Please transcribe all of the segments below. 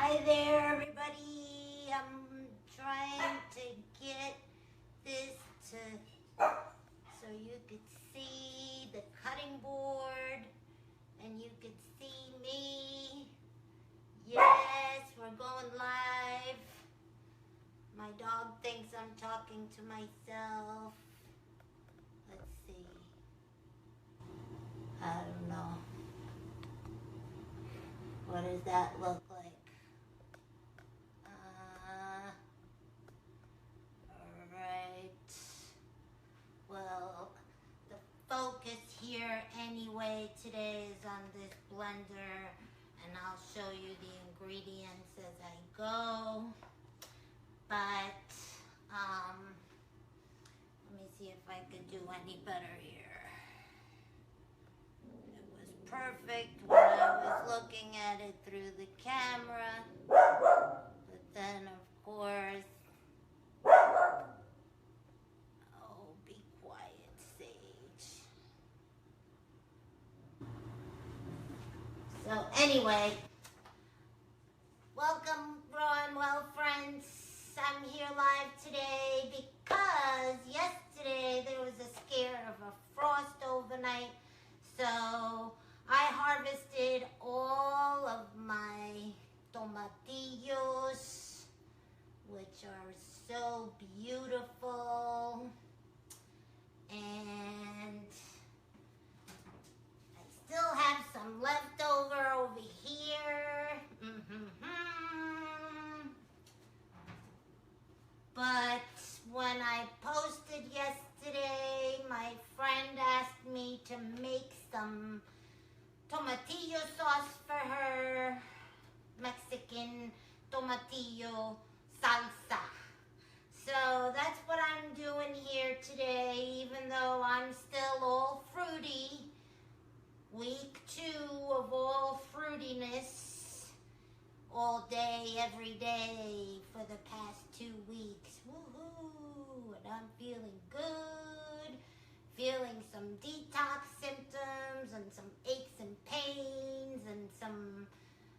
Hi there, everybody. I'm trying to get this so you could see the cutting board and you could see me. Yes, we're going live. My dog thinks I'm talking to myself. Let's see. I don't know. What does that look like? Alright. Well, the focus here anyway today is on this blender, and I'll show you the ingredients as I go. But let me see if I could do any better here. It was perfect when I was looking at it through the camera, but then of course, oh, be quiet, Sage. So anyway, welcome rawandwell friends. I'm here live today because yesterday there was a scare of a frost overnight. So I harvested all of my tomatillos, which are so beautiful. And I still have some leftover over here. But when I posted yesterday, my friend asked me to make some tomatillo sauce for her, Mexican tomatillo salsa. So that's what I'm doing here today, even though I'm still all fruity. Week 2 of all fruitiness. All day, every day for the past 2 weeks. Woohoo! And I'm feeling good. Feeling some detox symptoms and some aches and pains and some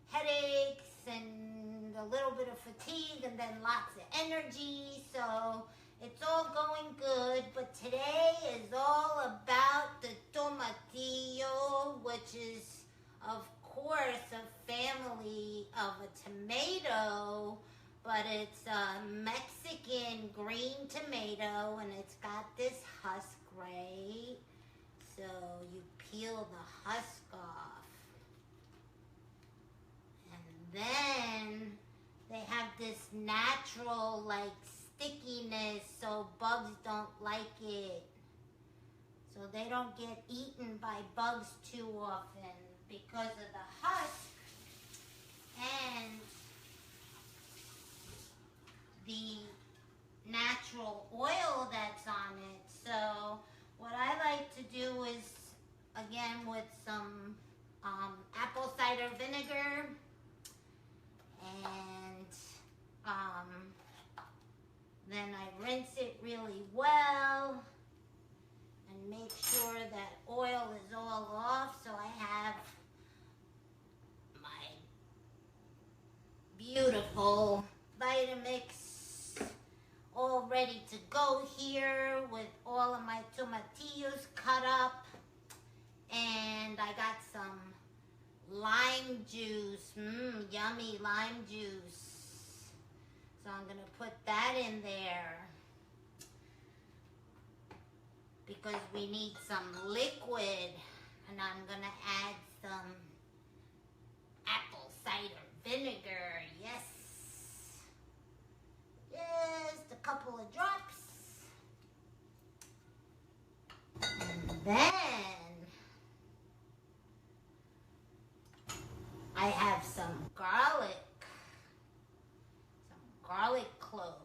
headaches and a little bit of fatigue and then lots of energy. So it's all going good. But today is all about the tomatillo, which is, of course, a family of a tomato, but it's a Mexican green tomato, and it's got this husk, right? So you peel the husk off. And then they have this natural, like, stickiness, so bugs don't like it. So they don't get eaten by bugs too often because of the husk and the natural oil that's on it. So what I like to do is, again, with some apple cider vinegar and then I rinse it really well and make sure that oil is all off, so I have my beautiful Vitamix all ready to go here with all of my tomatillos cut up. And I got some lime juice, yummy lime juice. So I'm gonna put that in there, because we need some liquid, and I'm gonna add some apple cider vinegar. Yes, just a couple of drops. And then I have some garlic cloves.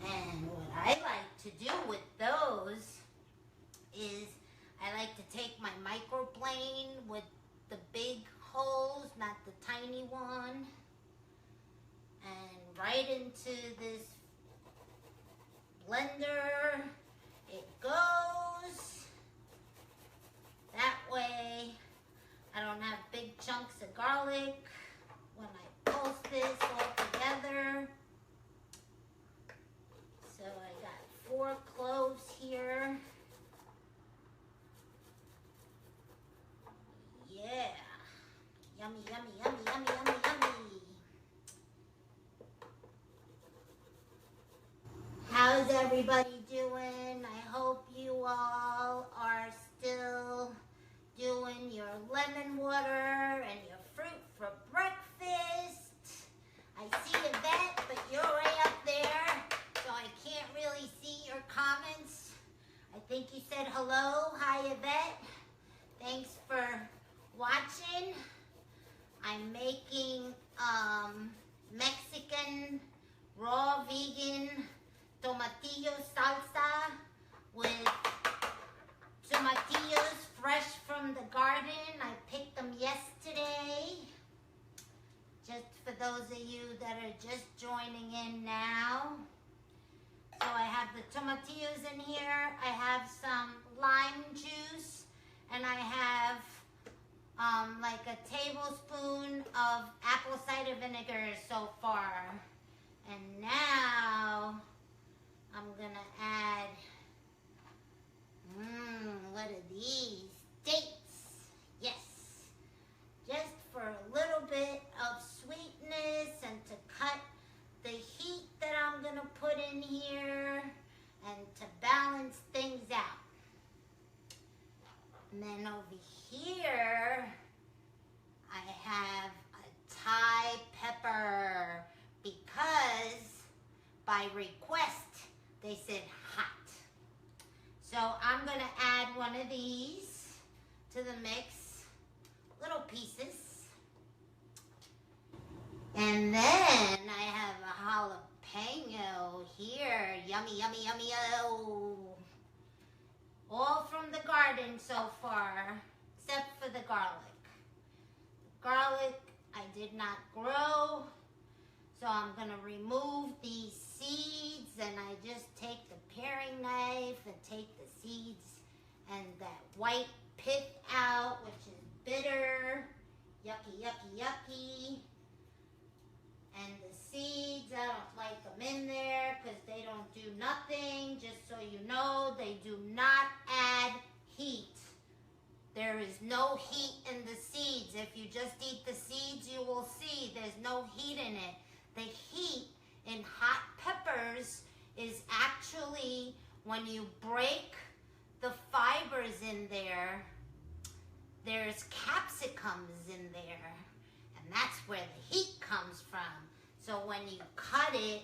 And what I like to do with those is I like to take my microplane with the big holes, not the tiny one, and right into this blender it goes. That way I don't have big chunks of garlic when I post this all together. So I got 4 cloves here. Yeah. Yummy, yummy, yummy, yummy, yummy, yummy. How's everybody doing? I hope you all are still doing your lemon water and your fruit for breakfast. I see Yvette, but you're way up there, so I can't really see your comments. I think you said hello. Hi, Yvette. Thanks for watching. I'm making Mexican raw vegan tomatillo salsa with tomatillos fresh from the garden. I picked them yesterday. Just for those of you that are just joining in now. So I have the tomatillos in here. I have some lime juice, and I have like a tablespoon of apple cider vinegar so far. And now I'm gonna add, what are these? Dates. Yes. Just for a little bit of sweetness and to cut the heat that I'm gonna put in here and to balance things out. And then over here, I have a Thai pepper because by request, they said hot. So I'm gonna add one of these to the mix, little pieces. And then I have a jalapeno here, yummy, yummy, yummy, oh. All from the garden so far, except for the garlic. Garlic I did not grow, so I'm gonna remove these seeds, and I just take the paring knife and take the seeds and that white pith out, which is bitter, yucky, yucky, yucky. And the seeds, I don't like them in there because they don't do nothing. Just so you know, they do not add heat. There is no heat in the seeds. If you just eat the seeds, you will see there's no heat in it. The heat in hot peppers is actually when you break the fibers in there, there's capsicums in there. And that's where the heat comes from. So when you cut it,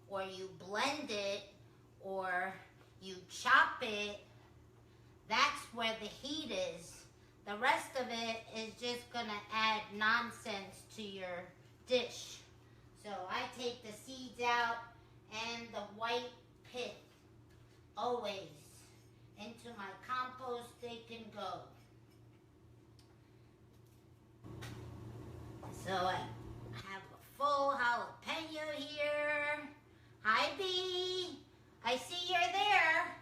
or you blend it, or you chop it, that's where the heat is. The rest of it is just gonna add nonsense to your dish. So I take the seeds out and the white pith, always. Into my compost they can go. So I have a full jalapeno here. Hi, B. I see you're there.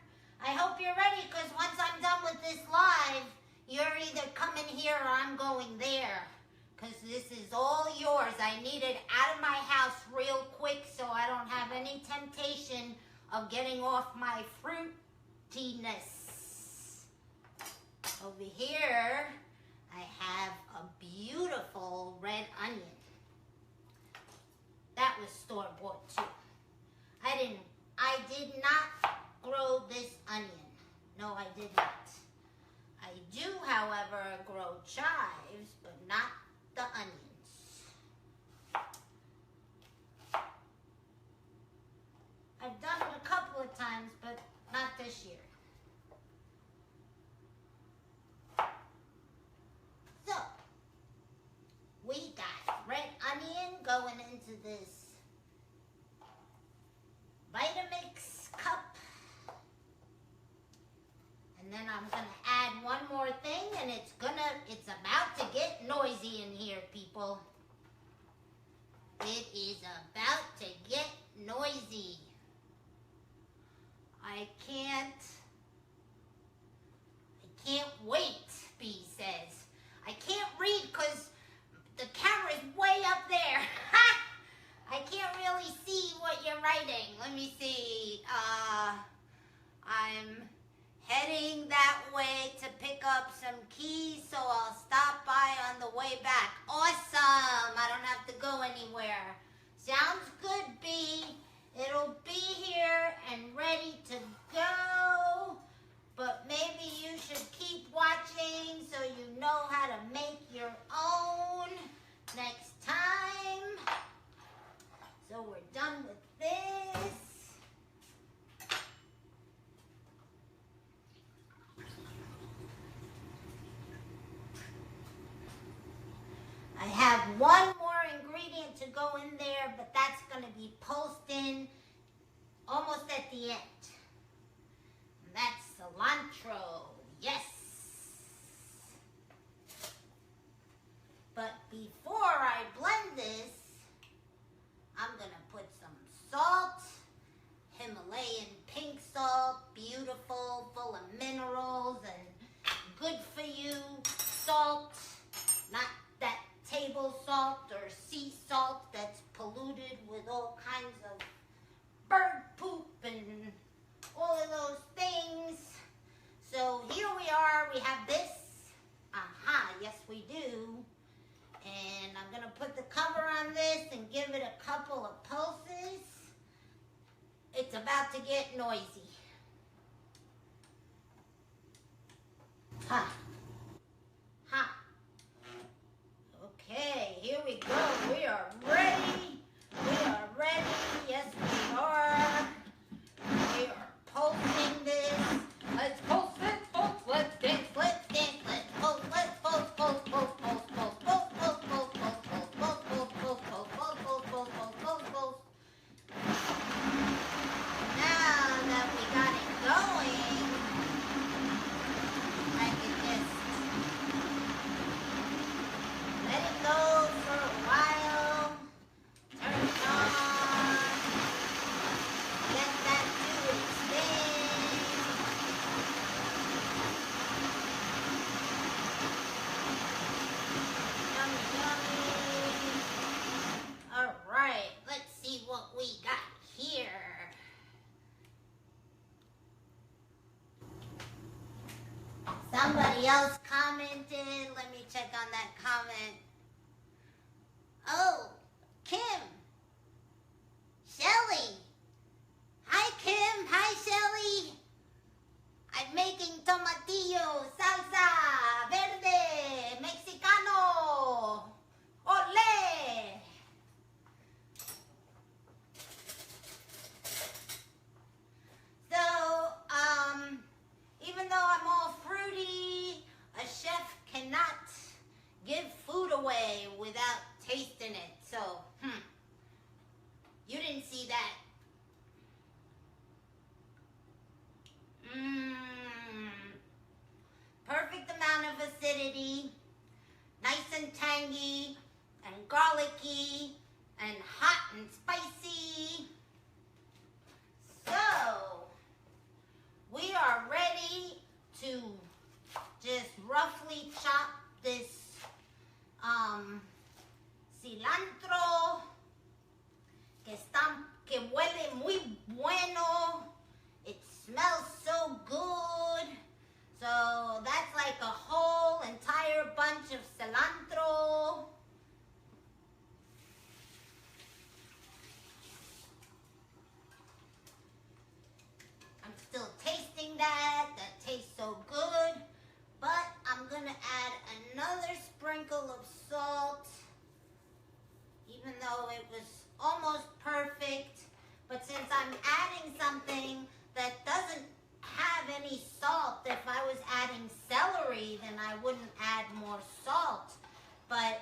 I hope you're ready, because once I'm done with this live, you're either coming here or I'm going there. Because this is all yours. I need it out of my house real quick so I don't have any temptation of getting off my fruitiness. Over here, I have a beautiful red onion. That was store-bought too. I did not grow this onion. No, I did not. I do, however, grow chives, but not the onions. I've done it a couple of times, but not this year. So, we got red onion going into this Vitamix cup. And then I'm gonna add one more thing, and it's about to get noisy in here, people. It is about to get noisy. I can't wait, B says. I can't read exciting. Let me see. I'm heading that way to pick up some keys, so I'll stop by on the way back. Awesome. I don't have to go anywhere. Sounds good, B. It'll be here and ready to go. But maybe you should keep watching so you know how to make your own next time. So we're done with this. I have one more ingredient to go in there, but that's going to be posting almost at the end. And that's cilantro. Yes. But before I blend this, I'm going to put some salt, Himalayan pink salt, beautiful, full of minerals and good for you salt, not that table salt or sea salt that's polluted with all kinds of bird poop and all of those things. So here we are, we have this. Yes we do. And I'm going to put the cover on this and give it a couple of pulses. It's about to get noisy. Okay, here we go. We are ready. We are ready. Yes, we are. We are pulsing this. Let's pulse, let's pulse, let's dance, let's dance, let's pulse, let's pulse, pulse, pulse, pulse, pulse, pulse, pulse, pulse, pulse, pulse, pulse, pulse, pulse, pulse, pulse, pulse, pulse, pulse, pulse. Now that we got it going, I can just let it go for a while. Turn it on. Let that do its thing. Yummy, yummy. All right, let's see what we got here. Somebody else commented. Let me check on that comment. Oh, Kim. Shelly. Hi, Kim. Hi, Shelly. I'm making tomatillo, salsa verde, mexicano. Ole. So, even though I'm all fruity, a chef cannot give food away without tasting it. So, you didn't see that. Perfect amount of acidity, nice and tangy, and garlicky, and hot and spicy. So, we are ready to just roughly chop this cilantro que huele muy bueno. It smells so good. So that's like a whole entire bunch of cilantro. I'm still tasting that. That tastes so good. But I'm going to add another sprinkle of salt. Even though it was almost perfect. But since I'm adding something that doesn't have any salt, if I was adding celery, then I wouldn't add more salt. But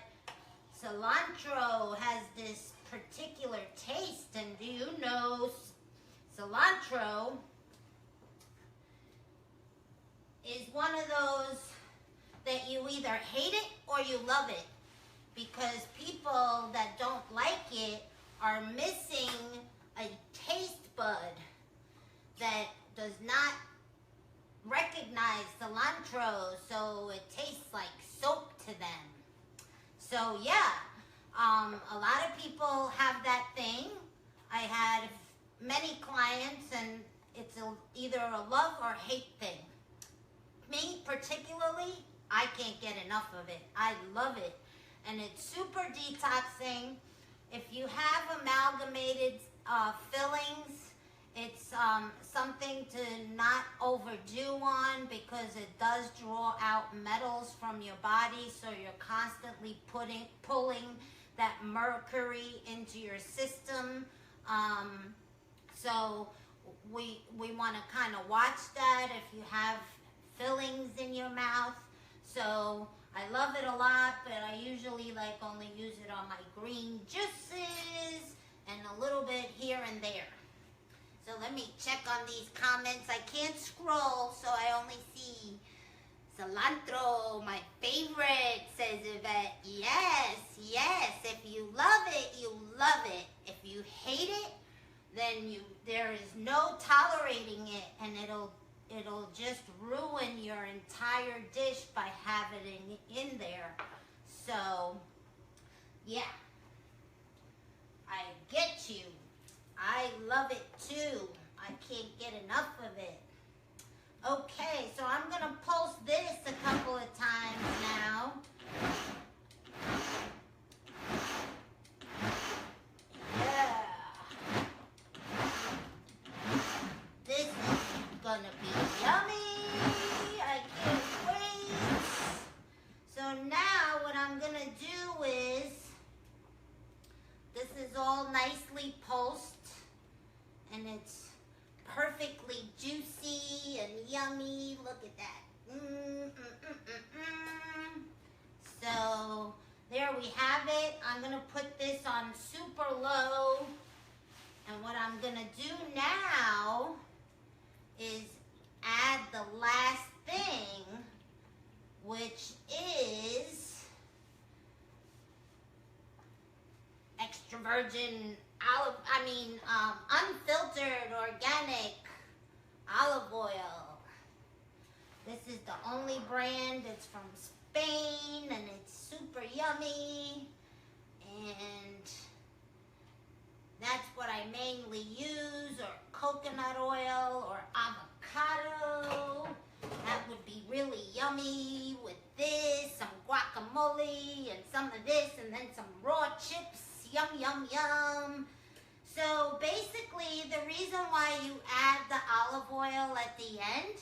cilantro has this particular taste. And do you know cilantro is one of those that you either hate it or you love it, because people that don't like it are missing a taste bud that does not recognize cilantro, so it tastes like soap to them. So yeah, a lot of people have that thing. I had many clients, and it's either a love or hate thing. Me particularly, I can't get enough of it. I love it. And it's super detoxing. If you have amalgamated fillings, it's something to not overdo on, because it does draw out metals from your body, so you're constantly pulling that mercury into your system. So we want to kind of watch that if you have fillings in your mouth. So I love it a lot, but I usually only use it on my green juices and a little bit here and there. So let me check on these comments. I can't scroll, so I only see cilantro, my favorite, says Yvette. Yes, yes. If you love it, you love it. If you hate it, then there is no tolerating it, and it'll just ruin your entire dish by having it in there. So, yeah. I get you. I love it too. I can't get enough of it. Okay, so I'm going to post this a couple of times now. Yeah. This is going to be yummy. I can't wait. So now what I'm going to do is, this is all nicely post, and it's perfectly juicy and yummy. Look at that. So there we have it. I'm going to put this on super low. And what I'm going to do now is add the last thing, which is extra virgin unfiltered organic olive oil. This is the only brand. It's from Spain, and it's super yummy. And that's what I mainly use, or coconut oil or avocado. That would be really yummy with this, some guacamole and some of this, and then some raw chips. Yum, yum, yum. So basically, the reason why you add the olive oil at the end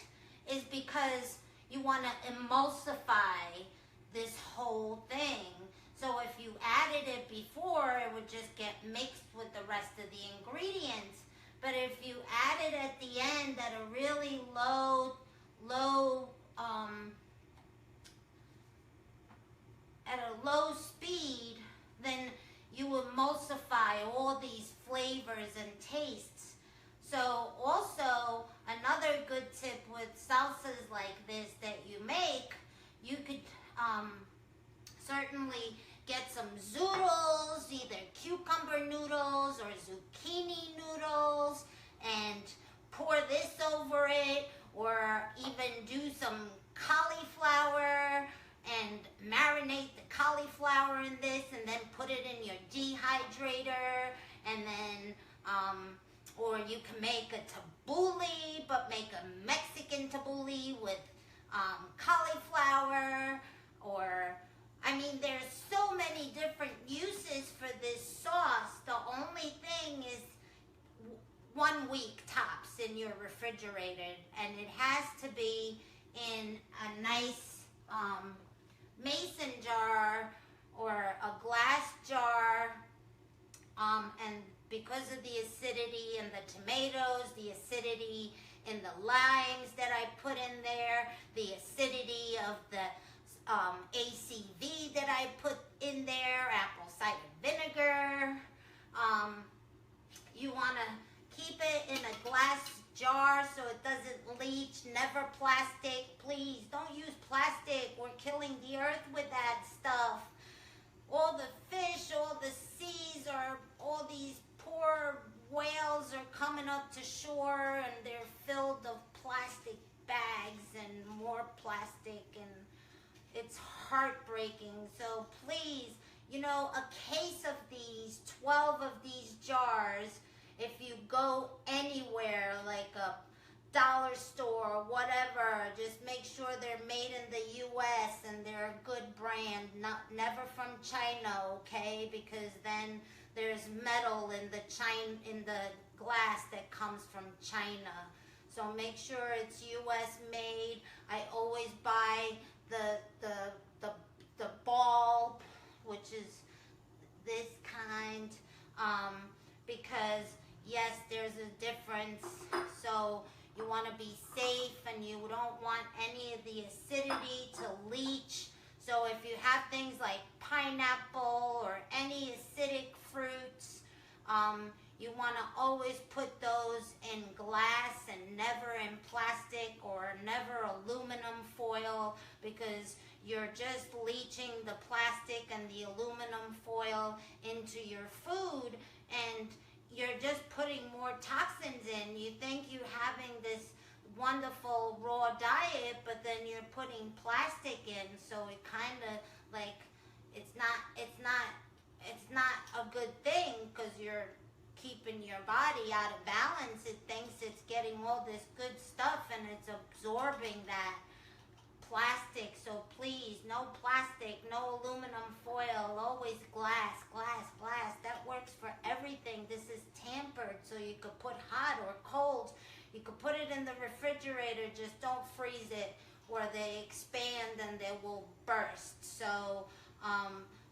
is because you want to emulsify this whole thing. So if you added it before, it would just get mixed with the rest of the ingredients. But if you add it at the end at a really low speed, then you emulsify all these flavors and tastes. So also, another good tip with salsas like this that you make, you could certainly get some zoodles, either cucumber noodles or zucchini noodles, and pour this over it, or even do some cauliflower and marinate the cauliflower in this, and then put it in your dehydrator, and then or you can make a tabbouleh, but make a Mexican tabbouleh with cauliflower, or there's so many different uses for this sauce. The only thing is 1 week tops in your refrigerator, and it has to be in a nice mason jar or a glass jar, and because of the acidity in the tomatoes, the acidity in the limes that I put in there, the acidity of the ACV that I put in there, apple cider vinegar. You want to keep it in a glass jar so it doesn't leach. Never plastic. Please don't use plastic. We're killing the earth with that stuff. All the fish, all the seas, all these poor whales are coming up to shore, and they're filled of plastic bags and more plastic, and it's heartbreaking. So please, a case of these, 12 of these jars, if you go anywhere, like a dollar store, whatever, just make sure they're made in the U.S. and they're a good brand, never from China, okay? Because then there's metal in the glass that comes from China. So make sure it's U.S. made. I always buy the bulb, which is this kind, because yes, there's a difference. So you want to be safe, and you don't want any of the acidity to leach. So if you have things like pineapple or any acidic fruits, you want to always put those in glass and never in plastic or never aluminum foil, because you're just leaching the plastic and the aluminum foil into your food, and you're just putting more toxins in. You think you're having this wonderful raw diet, but then you're putting plastic in, so it kind of like it's not a good thing, because you're keeping your body out of balance. It thinks it's getting all this good stuff and it's absorbing that plastic. So please, no plastic, no aluminum foil, always glass. That works for everything. This is tampered, so you could put hot or cold. You could put it in the refrigerator, just don't freeze it, or they expand and they will burst. So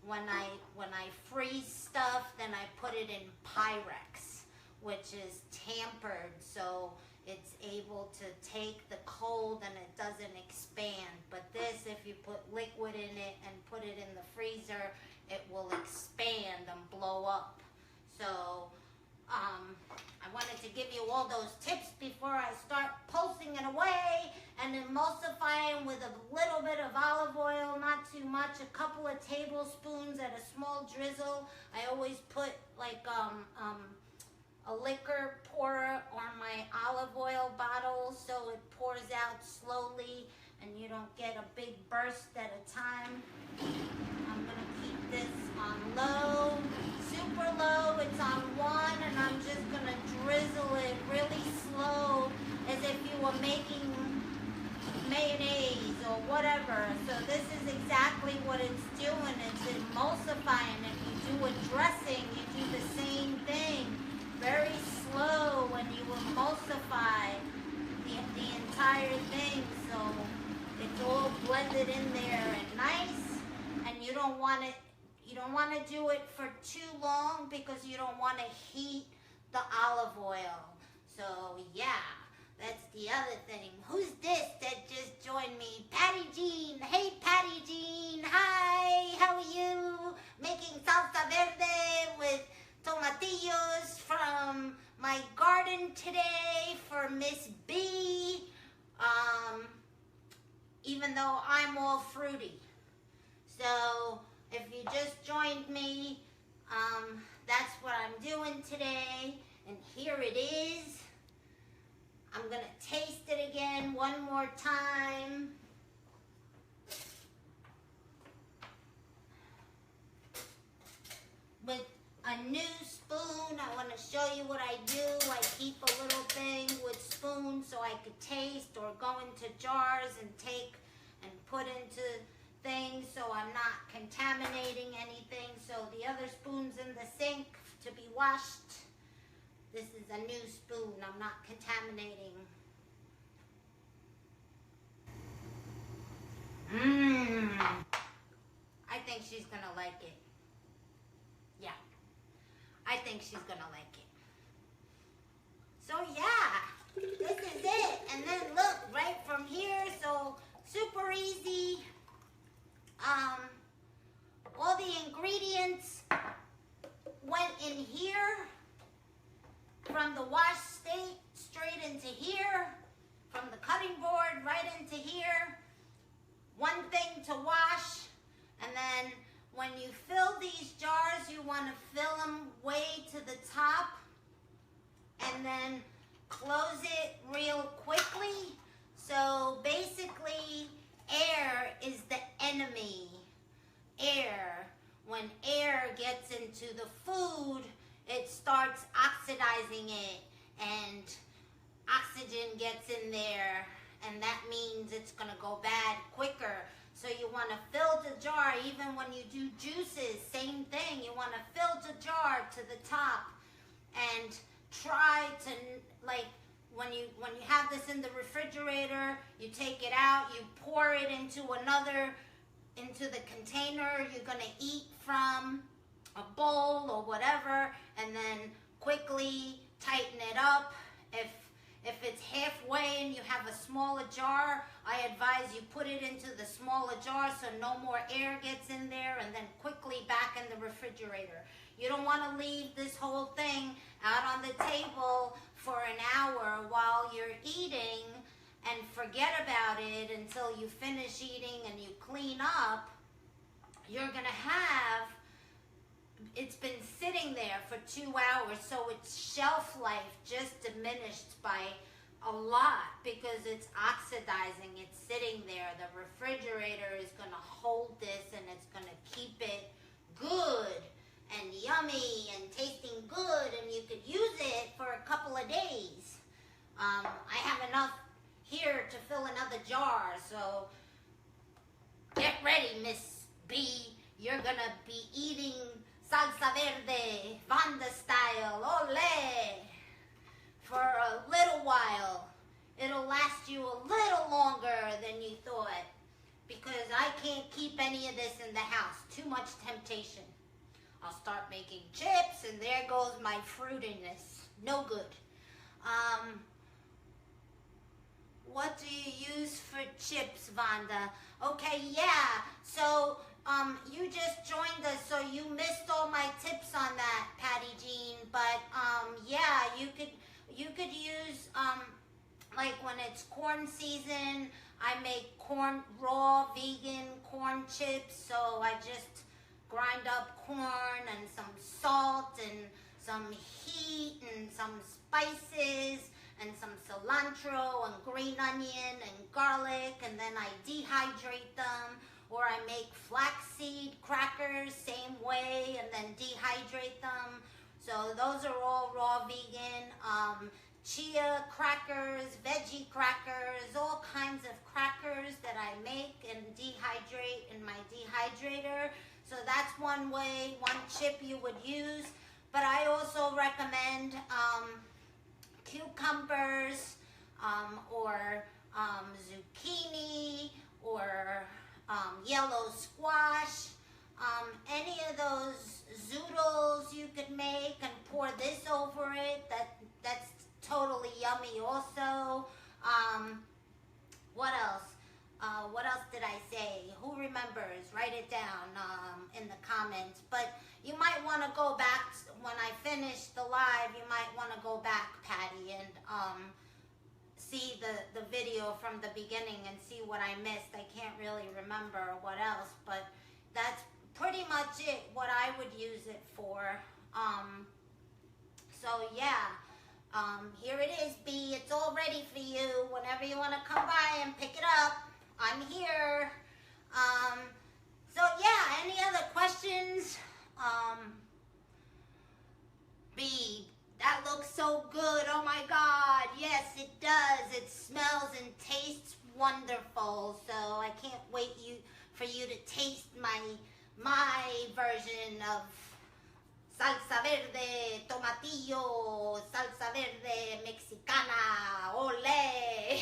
when I freeze stuff, then I put it in Pyrex, which is tampered, so it's able to take the cold and it doesn't expand. But this, if you put liquid in it and put it in the freezer, it will expand and blow up. So I wanted to give you all those tips before I start pulsing it away and emulsifying with a little bit of olive oil, not too much, a couple of tablespoons at a small drizzle. I always put like a liquor pourer on my olive oil bottle, so it pours out slowly and you don't get a big burst at a time. I'm gonna keep this on low, super low. It's on 1, and I'm just gonna drizzle it really slow, as if you were making mayonnaise or whatever. So this is exactly what it's doing. It's emulsifying. If you do a dressing, you do the same thing. Very slow when you emulsify the entire thing, so it's all blended in there and nice. And you don't want to do it for too long, because you don't want to heat the olive oil. So yeah, that's the other thing. Who's this that just joined me? Patty Jean. Hey Patty Jean. Hi, how are you? Making salsa verde with tomatillos from my garden today for Miss B. Even though I'm all fruity. So if you just joined me, that's what I'm doing today. And here it is. I'm going to taste it again one more time. With a new spoon, I want to show you what I do. I keep a little thing with spoons so I could taste, or go into jars and take and put into things so I'm not contaminating anything. So the other spoon's in the sink to be washed. This is a new spoon. I'm not contaminating. I think she's gonna like it. Yeah, I think she's gonna like it. So yeah, this is it. And then look, right from here, so super easy. All the ingredients went in here, from the wash state straight into here, from the cutting board right into here. One thing to wash, and then when you fill these jars, you want to fill them way to the top, and then close it real quickly. So basically, air is the enemy. Air. When air gets into the food, it starts oxidizing it, and oxygen gets in there, and that means it's going to go bad quicker. So you want to fill the jar. Even when you do juices, same thing. You want to fill the jar to the top, and try to, like, when you have this in the refrigerator, you take it out, you pour it into the container you're going to eat from, a bowl or whatever, and then quickly tighten it up. If it's halfway and you have a smaller jar, I advise you put it into the smaller jar so no more air gets in there, and then quickly back in the refrigerator. You don't want to leave this whole thing out on the table for an hour while you're eating and forget about it until you finish eating and you clean up. You're going to have, it's been sitting there for 2 hours, so its shelf life just diminished by a lot because it's oxidizing. It's sitting there. The refrigerator is going to hold this, and it's going to keep it good and yummy and tasting good, and you could use it for a couple of days. I have enough here to fill another jar, so get ready, Miss B. You're going to be eating Salsa Verde, Vanda style, ole, for a little while. It'll last you a little longer than you thought, because I can't keep any of this in the house. Too much temptation. I'll start making chips, and there goes my fruitiness. No good. What do you use for chips, Vanda? Okay, yeah. So, you just joined us, so you missed all my tips on that, Patty Jean. But yeah, you could use like when it's corn season, I make raw vegan corn chips. So I just grind up corn and some salt and some heat and some spices and some cilantro and green onion and garlic, and then I dehydrate them. Or I make flaxseed crackers, same way, and then dehydrate them. So those are all raw vegan. Chia crackers, veggie crackers, all kinds of crackers that I make and dehydrate in my dehydrator. So that's one way, one chip you would use. But I also recommend cucumbers or zucchini or yellow squash, any of those zoodles you could make and pour this over it. That's totally yummy also. What else? What else did I say? Who remembers? Write it down in the comments. But you might want to go back when I finish the live. You might want to go back, Patty, and see the video from the beginning and see what I missed. I can't really remember what else, but that's pretty much it, what I would use it for. So yeah, here it is, B. It's all ready for you. Whenever you want to come by and pick it up, I'm here. So yeah, any other questions? B, that looks so good. Oh my God. Yes, it does. It smells and tastes wonderful. So I can't wait for you to taste my version of Salsa Verde, tomatillo, Salsa Verde, Mexicana, ole.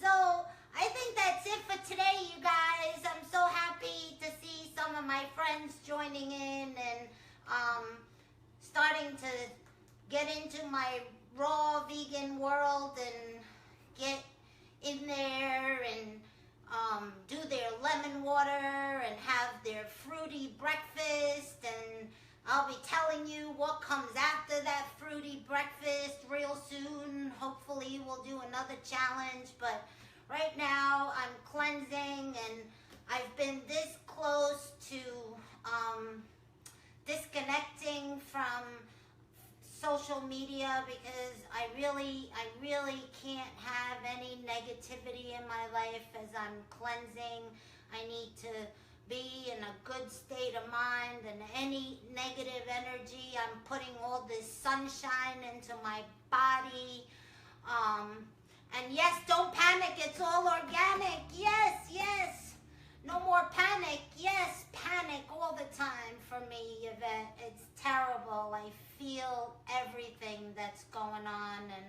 So I think that's it for today, you guys. I'm so happy to see some of my friends joining in and starting to get into my raw vegan world and get in there and do their lemon water and have their fruity breakfast, and I'll be telling you what comes after that fruity breakfast real soon. Hopefully we'll do another challenge, but right now I'm cleansing, and I've been this close to disconnecting from social media because I really can't have any negativity in my life as I'm cleansing. I need to be in a good state of mind, and any negative energy, I'm putting all this sunshine into my body. And yes, don't panic, it's all organic. Yes, yes. No more panic. Yes, panic all the time for me, Yvette. It's terrible. I feel everything that's going on, and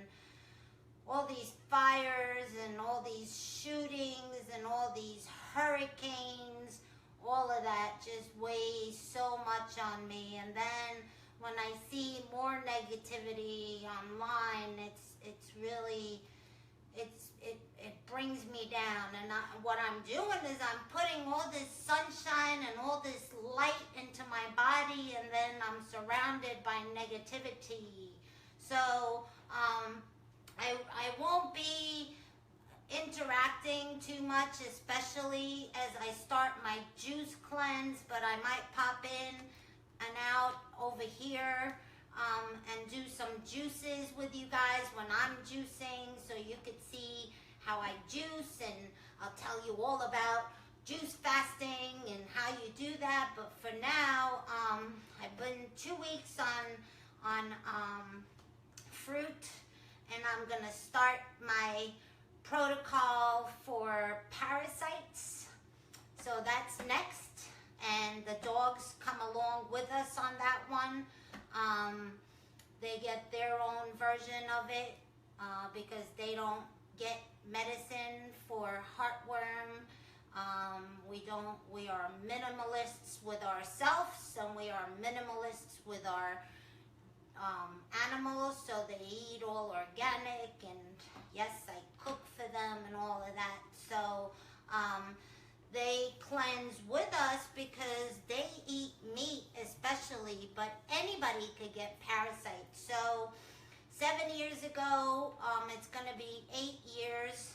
all these fires and all these shootings and all these hurricanes, all of that just weighs so much on me. And then when I see more negativity online, it's really, it brings me down. And what I'm doing is I'm putting all this sunshine and all this light into my body, and then I'm surrounded by negativity. So I won't be interacting too much, especially as I start my juice cleanse, but I might pop in and out over here and do some juices with you guys when I'm juicing, so you could see how I juice, and I'll tell you all about juice fasting and how you do that. But for now, I've been 2 weeks on fruit, and I'm gonna start my protocol for parasites. So that's next, and the dogs come along with us on that one. They get their own version of it because they don't get medicine for heartworm. We are minimalists with ourselves, and we are minimalists with our animals, so they eat all organic, and yes, I cook for them and all of that. So they cleanse with us because they eat meat especially, but anybody could get parasites. So 7 years ago, it's going to be 8 years,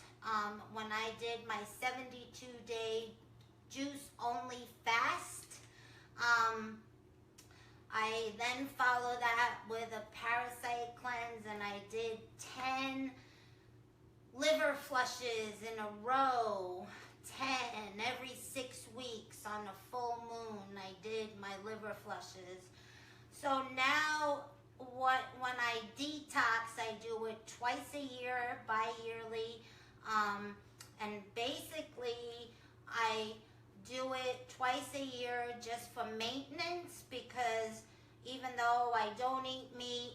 when I did my 72-day juice-only fast. I then followed that with a parasite cleanse, and I did 10 liver flushes in a row, 10 every 6 weeks on a full moon. I did my liver flushes. So now when I detox, I do it twice a year, bi-yearly, and basically I do it twice a year just for maintenance, because even though I don't eat meat,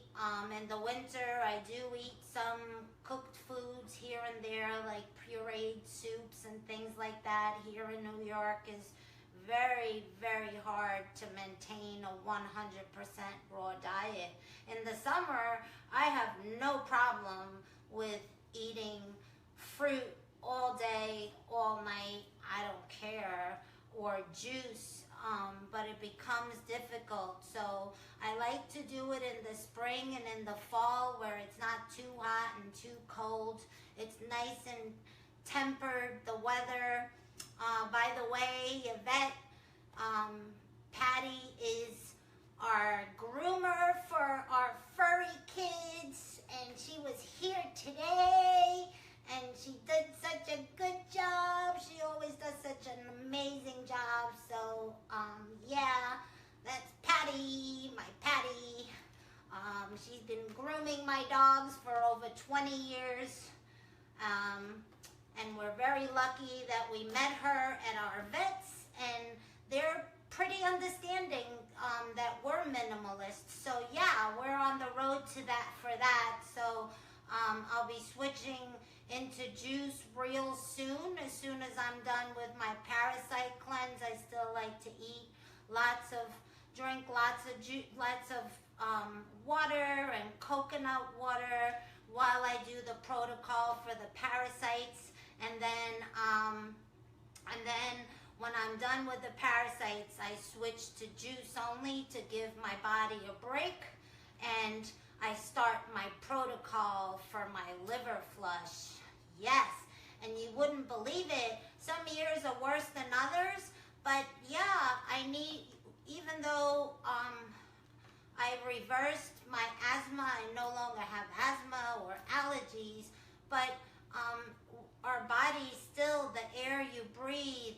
in the winter I do eat some cooked foods here and there, like pureed soups and things like that. Here in New York is very, very hard to maintain a 100% raw diet. In the summer, I have no problem with eating fruit all day, all night, I don't care, or juice, but it becomes difficult. So I like to do it in the spring and in the fall, where it's not too hot and too cold. It's nice and tempered, the weather. By the way, Yvette, Patty is our groomer for our furry kids, and she was here today, and she did such a good job. She always does such an amazing job. So, yeah, that's Patty, my Patty. She's been grooming my dogs for over 20 years. And we're very lucky that we met her at our vets, and they're pretty understanding that we're minimalists. So yeah, we're on the road to that for that. So I'll be switching into juice real soon as I'm done with my parasite cleanse. I still like to drink lots of water and coconut water while I do the protocol for the parasites. And then when I'm done with the parasites, I switch to juice only to give my body a break, and I start my protocol for my liver flush. Yes, and you wouldn't believe it, some years are worse than others, but yeah, even though I reversed my asthma, I no longer have asthma or allergies, but our body still, the air you breathe,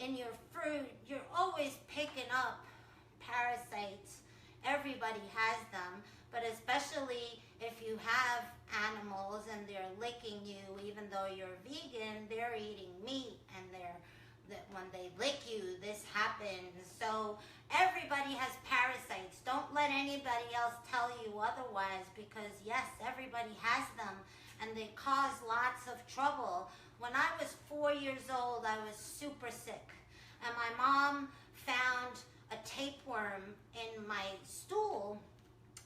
in your fruit, you're always picking up parasites. Everybody has them, but especially if you have animals and they're licking you, even though you're vegan, they're eating meat, and when they lick you, this happens. So everybody has parasites. Don't let anybody else tell you otherwise, because yes, everybody has them, and they cause lots of trouble. When I was 4 years old, I was super sick, and my mom found a tapeworm in my stool,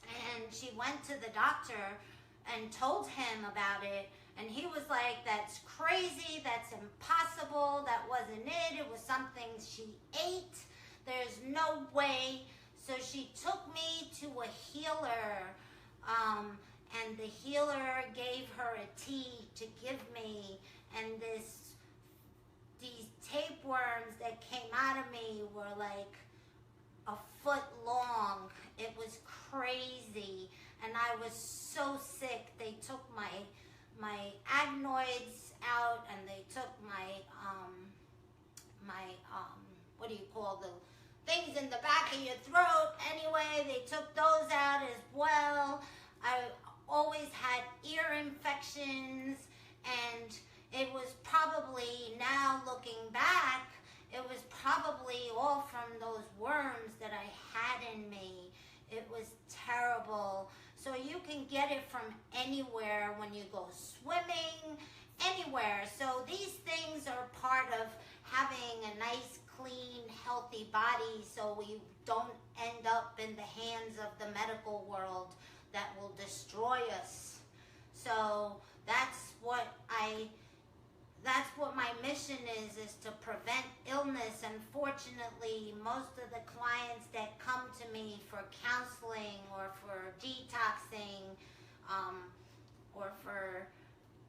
and she went to the doctor and told him about it, and he was like, that's crazy, that's impossible, that wasn't it, it was something she ate, there's no way. So she took me to a healer, and the healer gave her a tea to give me, and these tapeworms that came out of me were like a foot long. It was crazy, and I was so sick. They took my adenoids out, and they took my what do you call the things in the back of your throat? Anyway, they took those out as well. I always had ear infections, and it was probably, now looking back, it was probably all from those worms that I had in me. It was terrible. So you can get it from anywhere when you go swimming, anywhere. So these things are part of having a nice, clean, healthy body, so we don't end up in the hands of the medical world that will destroy us. So that's what my mission is to prevent illness. Unfortunately, most of the clients that come to me for counseling or for detoxing, or for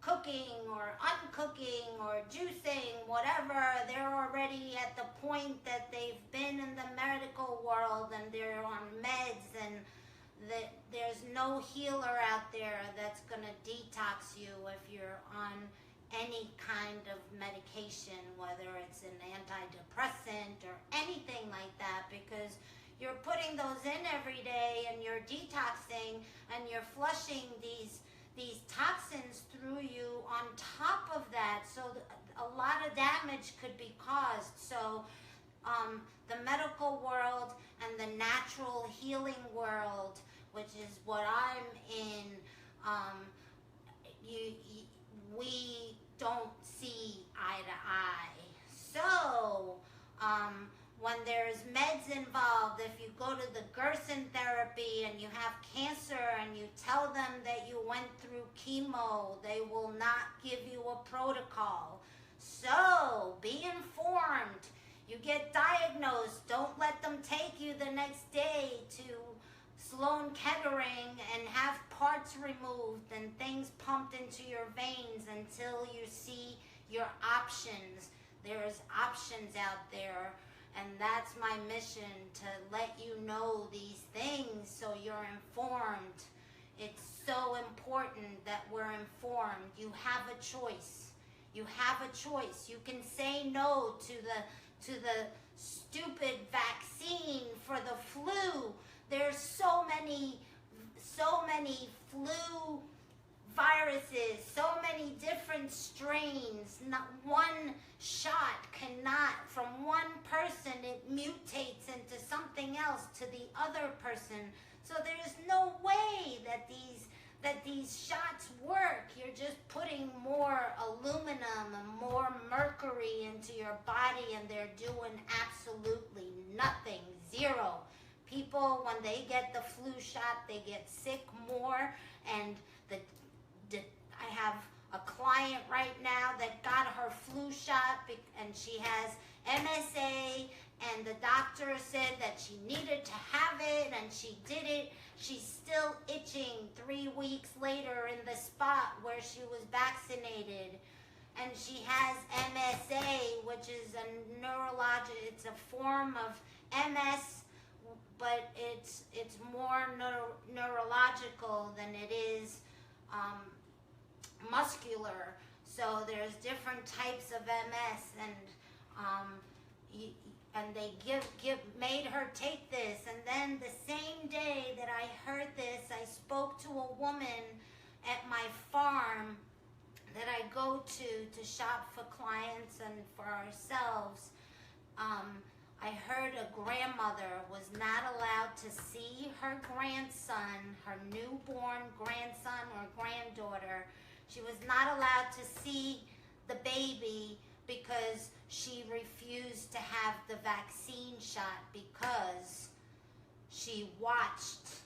cooking or uncooking or juicing, whatever, they're already at the point that they've been in the medical world and they're on meds, and there's no healer out there that's going to detox you if you're on any kind of medication, whether it's an antidepressant or anything like that, because you're putting those in every day and you're detoxing and you're flushing these toxins through you on top of that. So a lot of damage could be caused. So the medical world and the natural healing world, which is what I'm in, we don't see eye to eye. So when there's meds involved, if you go to the Gerson therapy and you have cancer and you tell them that you went through chemo, they will not give you a protocol. So be informed. You get diagnosed, don't let them take you the next day to Sloan Kettering and have parts removed and things pumped into your veins until you see your options. There's options out there, and that's my mission, to let you know these things so you're informed. It's so important that we're informed. You have a choice. You have a choice. You can say no to the stupid vaccine for the flu. There's so many flu viruses, so many different strains. Not one shot cannot, from one person, it mutates into something else to the other person. So there's no way that these shots work. You're just putting more aluminum and more mercury into your body, and they're doing absolutely nothing. Zero. People, when they get the flu shot, they get sick more. And I have a client right now that got her flu shot, and she has MSA, and the doctor said that she needed to have it, and she did it. She's still itching 3 weeks later in the spot where she was vaccinated. And she has MSA, which is a it's a form of MS, but it's more neurological than it is muscular. So there's different types of MS, and and they made her take this. And then the same day that I heard this, I spoke to a woman at my farm that I go to shop for clients and for ourselves. I heard a grandmother was not allowed to see her grandson, her newborn grandson or granddaughter. She was not allowed to see the baby because she refused to have the vaccine shot because she watched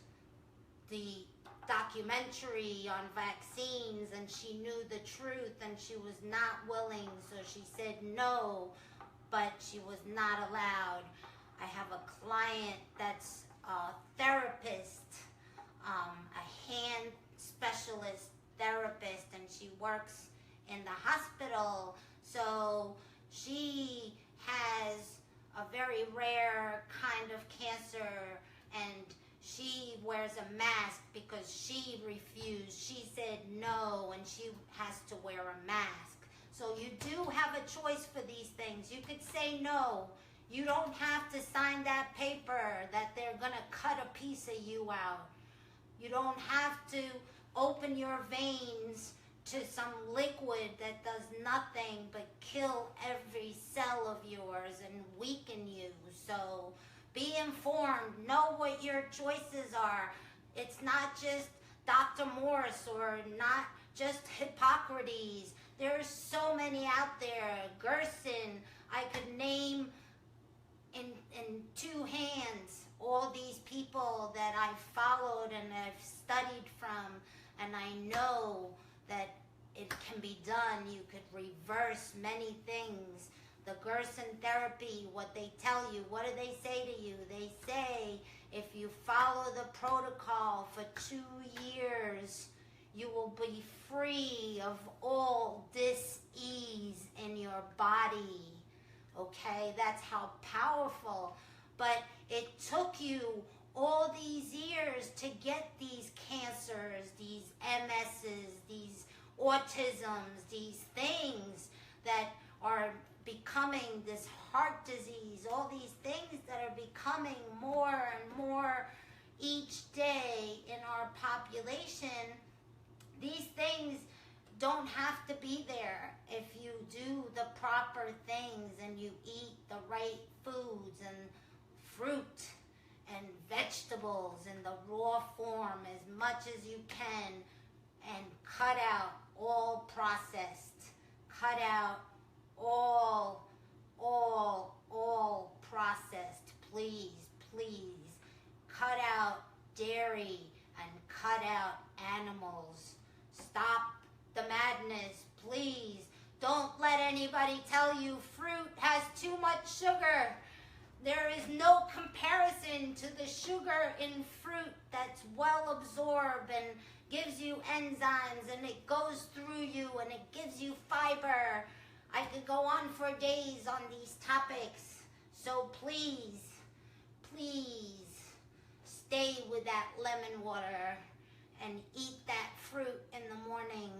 the documentary on vaccines and she knew the truth and she was not willing, so she said no, but she was not allowed. I have a client that's a therapist, a hand specialist therapist, and she works in the hospital. So she has a very rare kind of cancer, and she wears a mask because she refused. She said no, and she has to wear a mask. So you do have a choice for these things. You could say no. You don't have to sign that paper that they're going to cut a piece of you out. You don't have to open your veins to some liquid that does nothing but kill every cell of yours and weaken you. So be informed. Know what your choices are. It's not just Dr. Morse or not just Hippocrates. There's so many out there. Gerson, I could name in two hands all these people that I've followed and I've studied from, and I know that it can be done. You could reverse many things. The Gerson therapy, what they tell you, what do they say to you? They say if you follow the protocol for 2 years, you will be free of all dis-ease in your body. Okay, that's how powerful. But it took you all these years to get these cancers, these MSs, these autisms, these things that are becoming this heart disease, all these things that are becoming more and more each day in our population. These things don't have to be there if you do the proper things and you eat the right foods and fruit and vegetables in the raw form as much as you can, and cut out all processed, cut out all processed, please, cut out dairy and cut out animals. Stop the madness, please. Don't let anybody tell you fruit has too much sugar. There is no comparison to the sugar in fruit that's well absorbed and gives you enzymes and it goes through you and it gives you fiber. I could go on for days on these topics. So please, stay with that lemon water and eat that fruit in the morning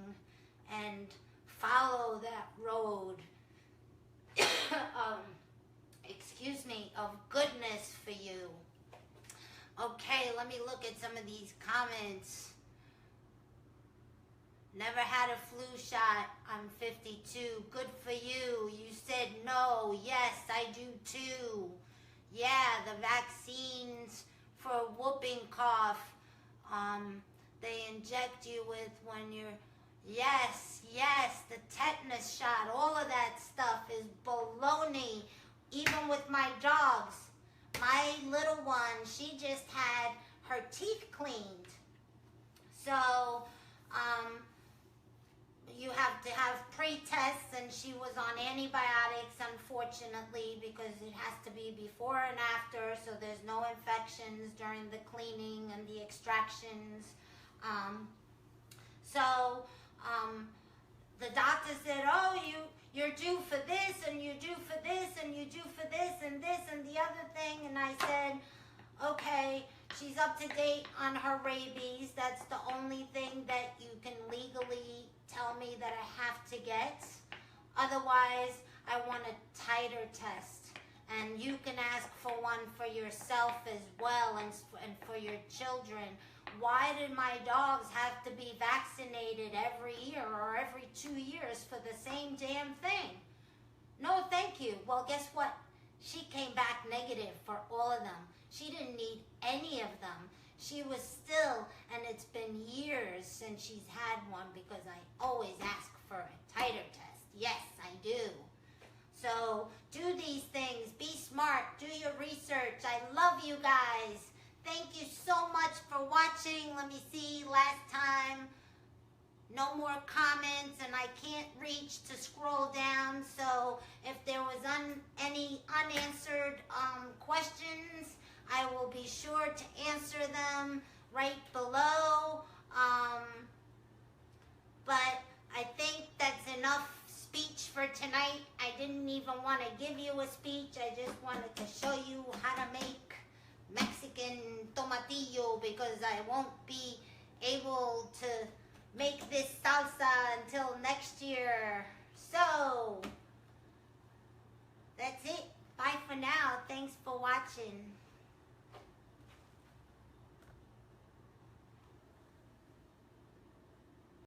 and follow that road of goodness for you. Okay, let me look at some of these comments. Never had a flu shot. I'm 52. Good for you. You said no. Yes, I do too. Yeah, the vaccines for whooping cough, they inject you with when you're, yes, the tetanus shot, all of that stuff is baloney. Even with my dogs. My little one, she just had her teeth cleaned. So, you have to have pre-tests, and she was on antibiotics, unfortunately, because it has to be before and after, so there's no infections during the cleaning and the extractions. The doctor said, oh, you're due for this, and you're due for this, and you're due for this, and the other thing. And I said, okay, she's up to date on her rabies. That's the only thing that you can legally tell me that I have to get. Otherwise, I want a tighter test. And you can ask for one for yourself as well, and for your children. Why did my dogs have to be vaccinated every year or every 2 years for the same damn thing? No, thank you. Well, guess what? She came back negative for all of them. She didn't need any of them. She was still, and it's been years since she's had one, because I always ask for a titer test. Yes, I do. So do these things. Be smart. Do your research. I love you guys. Thank you so much for watching. Let me see, last time. No more comments, and I can't reach to scroll down. So if there was any unanswered questions, I will be sure to answer them right below. But I think that's enough speech for tonight. I didn't even want to give you a speech. I just wanted to show you how to make Mexican tomatillo, because I won't be able to make this salsa until next year. So that's it. Bye for now. Thanks for watching.